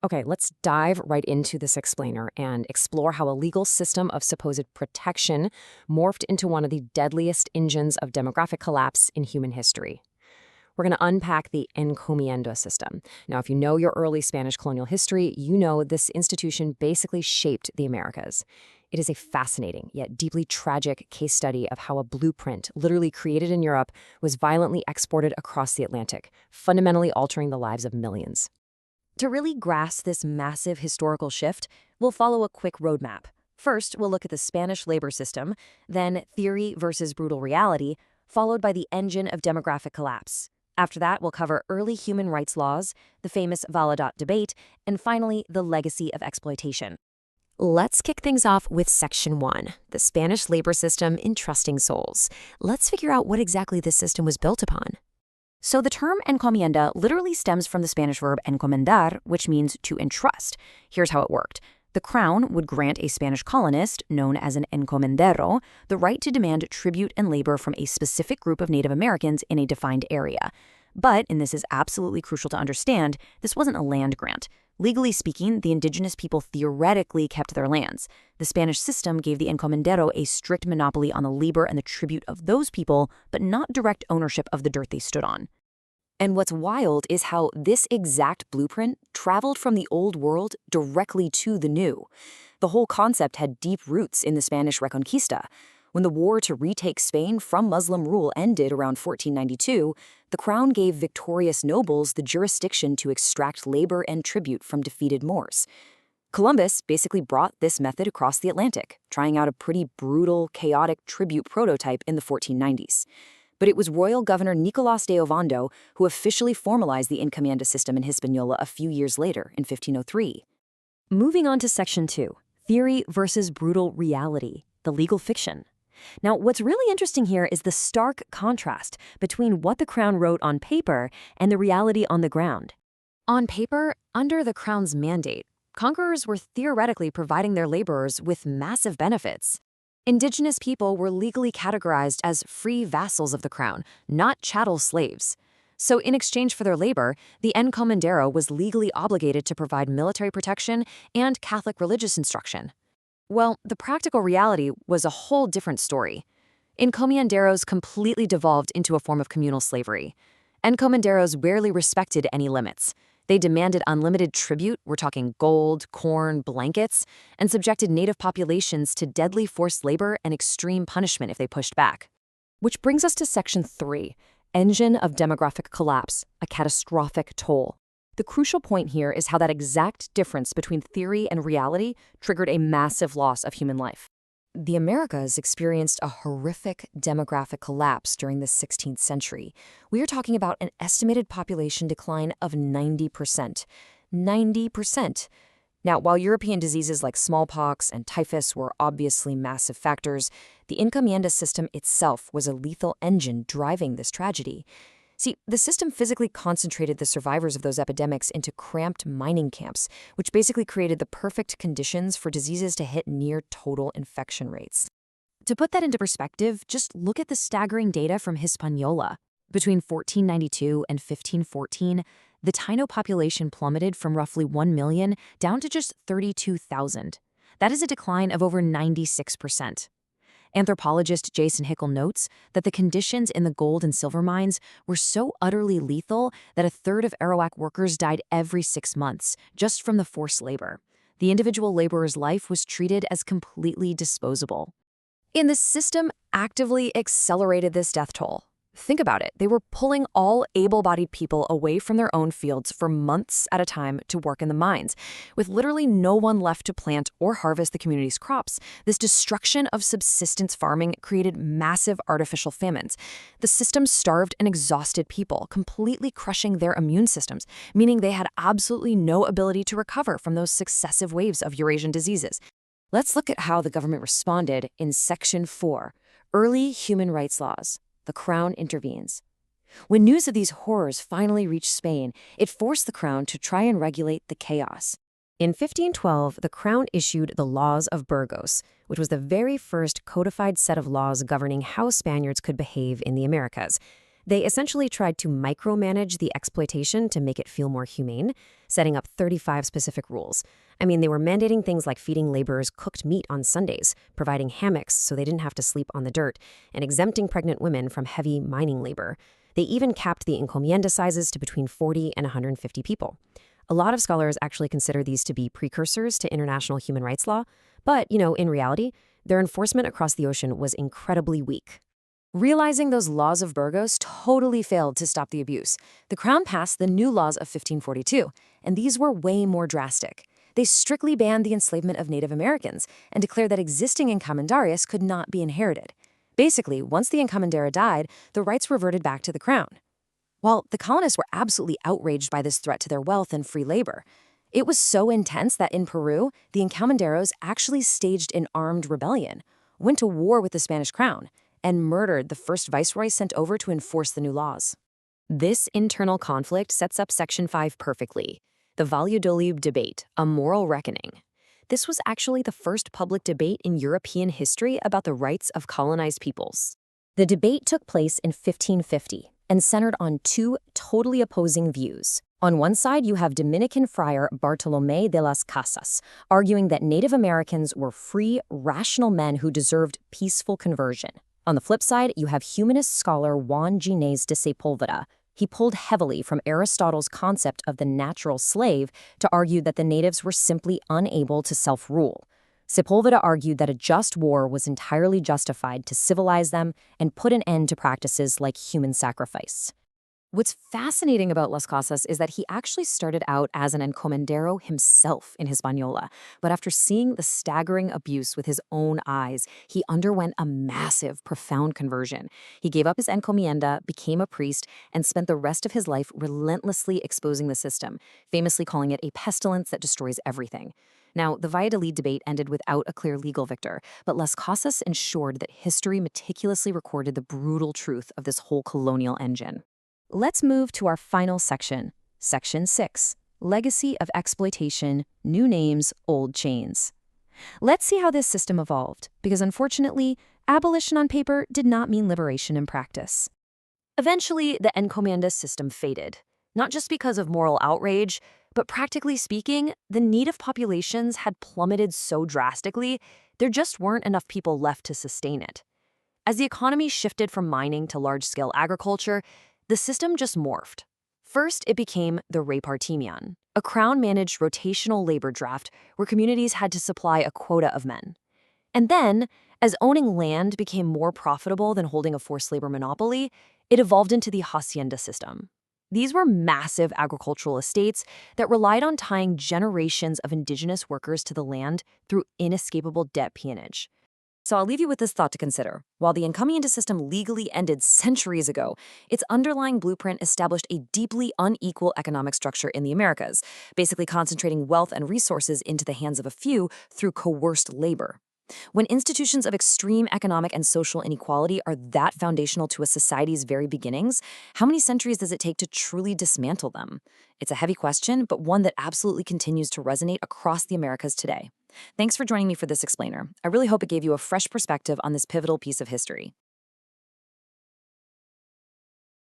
Okay, let's dive right into this explainer and explore how a legal system of supposed protection morphed into one of the deadliest engines of demographic collapse in human history. We're going to unpack the Encomienda system. Now, if you know your early Spanish colonial history, you know this institution basically shaped the Americas. It is a fascinating yet deeply tragic case study of how a blueprint, literally created in Europe, was violently exported across the Atlantic, fundamentally altering the lives of millions. To really grasp this massive historical shift, we'll follow a quick roadmap. First, we'll look at the Spanish labor system, then theory versus brutal reality, followed by the engine of demographic collapse. After that, we'll cover early human rights laws, the famous Valladolid debate, and finally, the legacy of exploitation. Let's kick things off with Section 1, the Spanish labor system entrusting souls. Let's figure out what exactly this system was built upon. So the term encomienda literally stems from the Spanish verb encomendar, which means to entrust. Here's how it worked. The crown would grant a Spanish colonist, known as an encomendero, the right to demand tribute and labor from a specific group of Native Americans in a defined area. But, and this is absolutely crucial to understand, this wasn't a land grant. Legally speaking, the indigenous people theoretically kept their lands. The Spanish system gave the encomendero a strict monopoly on the labor and the tribute of those people, but not direct ownership of the dirt they stood on. And what's wild is how this exact blueprint traveled from the old world directly to the new. The whole concept had deep roots in the Spanish Reconquista. When the war to retake Spain from Muslim rule ended around 1492, the crown gave victorious nobles the jurisdiction to extract labor and tribute from defeated Moors. Columbus basically brought this method across the Atlantic, trying out a pretty brutal, chaotic tribute prototype in the 1490s. But it was Royal Governor Nicolás de Ovando who officially formalized the encomienda system in Hispaniola a few years later, in 1503. Moving on to Section 2, Theory versus Brutal Reality, the legal fiction. Now, what's really interesting here is the stark contrast between what the Crown wrote on paper and the reality on the ground. On paper, under the Crown's mandate, conquerors were theoretically providing their laborers with massive benefits. Indigenous people were legally categorized as free vassals of the crown, not chattel slaves. So in exchange for their labor, the encomendero was legally obligated to provide military protection and Catholic religious instruction. Well, the practical reality was a whole different story. Encomenderos completely devolved into a form of communal slavery. Encomenderos rarely respected any limits. They demanded unlimited tribute, we're talking gold, corn, blankets, and subjected native populations to deadly forced labor and extreme punishment if they pushed back. Which brings us to Section 3, Engine of Demographic Collapse, a catastrophic toll. The crucial point here is how that exact difference between theory and reality triggered a massive loss of human life. The Americas experienced a horrific demographic collapse during the 16th century. We are talking about an estimated population decline of 90%. 90%. Now, while European diseases like smallpox and typhus were obviously massive factors, the encomienda system itself was a lethal engine driving this tragedy. See, the system physically concentrated the survivors of those epidemics into cramped mining camps, which basically created the perfect conditions for diseases to hit near total infection rates. To put that into perspective, just look at the staggering data from Hispaniola. Between 1492 and 1514, the Taino population plummeted from roughly 1 million down to just 32,000. That is a decline of over 96%. Anthropologist Jason Hickel notes that the conditions in the gold and silver mines were so utterly lethal that a third of Arawak workers died every 6 months, just from the forced labor. The individual laborer's life was treated as completely disposable. And the system actively accelerated this death toll. Think about it. They were pulling all able-bodied people away from their own fields for months at a time to work in the mines. With literally no one left to plant or harvest the community's crops, this destruction of subsistence farming created massive artificial famines. The system starved and exhausted people, completely crushing their immune systems, meaning they had absolutely no ability to recover from those successive waves of Eurasian diseases. Let's look at how the government responded in Section 4, Early Human Rights Laws. The Crown intervenes. When news of these horrors finally reached Spain, it forced the Crown to try and regulate the chaos. In 1512, the Crown issued the Laws of Burgos, which was the very first codified set of laws governing how Spaniards could behave in the Americas. They essentially tried to micromanage the exploitation to make it feel more humane, setting up 35 specific rules. I mean, they were mandating things like feeding laborers cooked meat on Sundays, providing hammocks so they didn't have to sleep on the dirt, and exempting pregnant women from heavy mining labor. They even capped the encomienda sizes to between 40 and 150 people. A lot of scholars actually consider these to be precursors to international human rights law, but, in reality, their enforcement across the ocean was incredibly weak. Realizing those laws of Burgos totally failed to stop the abuse, the Crown passed the new laws of 1542, and these were way more drastic. They strictly banned the enslavement of Native Americans and declared that existing encomendarios could not be inherited. Basically, once the encomendero died, the rights reverted back to the Crown. While the colonists were absolutely outraged by this threat to their wealth and free labor, it was so intense that in Peru, the encomenderos actually staged an armed rebellion, went to war with the Spanish crown, and murdered the first viceroy sent over to enforce the new laws. This internal conflict sets up Section 5 perfectly, the Valladolid debate, a moral reckoning. This was actually the first public debate in European history about the rights of colonized peoples. The debate took place in 1550 and centered on two totally opposing views. On one side, you have Dominican friar Bartolomé de las Casas, arguing that Native Americans were free, rational men who deserved peaceful conversion. On the flip side, you have humanist scholar Juan Ginés de Sepúlveda. He pulled heavily from Aristotle's concept of the natural slave to argue that the natives were simply unable to self-rule. Sepúlveda argued that a just war was entirely justified to civilize them and put an end to practices like human sacrifice. What's fascinating about Las Casas is that he actually started out as an encomendero himself in Hispaniola, but after seeing the staggering abuse with his own eyes, he underwent a massive, profound conversion. He gave up his encomienda, became a priest, and spent the rest of his life relentlessly exposing the system, famously calling it a pestilence that destroys everything. Now, the Valladolid debate ended without a clear legal victor, but Las Casas ensured that history meticulously recorded the brutal truth of this whole colonial engine. Let's move to our final section, Section 6, Legacy of Exploitation, New Names, Old Chains. Let's see how this system evolved, because unfortunately, abolition on paper did not mean liberation in practice. Eventually, the encomienda system faded, not just because of moral outrage, but practically speaking, the native populations had plummeted so drastically, there just weren't enough people left to sustain it. As the economy shifted from mining to large-scale agriculture, the system just morphed. First, it became the repartimiento, a crown-managed rotational labor draft where communities had to supply a quota of men. And then, as owning land became more profitable than holding a forced labor monopoly, it evolved into the hacienda system. These were massive agricultural estates that relied on tying generations of indigenous workers to the land through inescapable debt peonage. So I'll leave you with this thought to consider. While the encomienda system legally ended centuries ago, its underlying blueprint established a deeply unequal economic structure in the Americas, basically concentrating wealth and resources into the hands of a few through coerced labor. When institutions of extreme economic and social inequality are that foundational to a society's very beginnings, how many centuries does it take to truly dismantle them? It's a heavy question, but one that absolutely continues to resonate across the Americas today. Thanks for joining me for this explainer. I really hope it gave you a fresh perspective on this pivotal piece of history.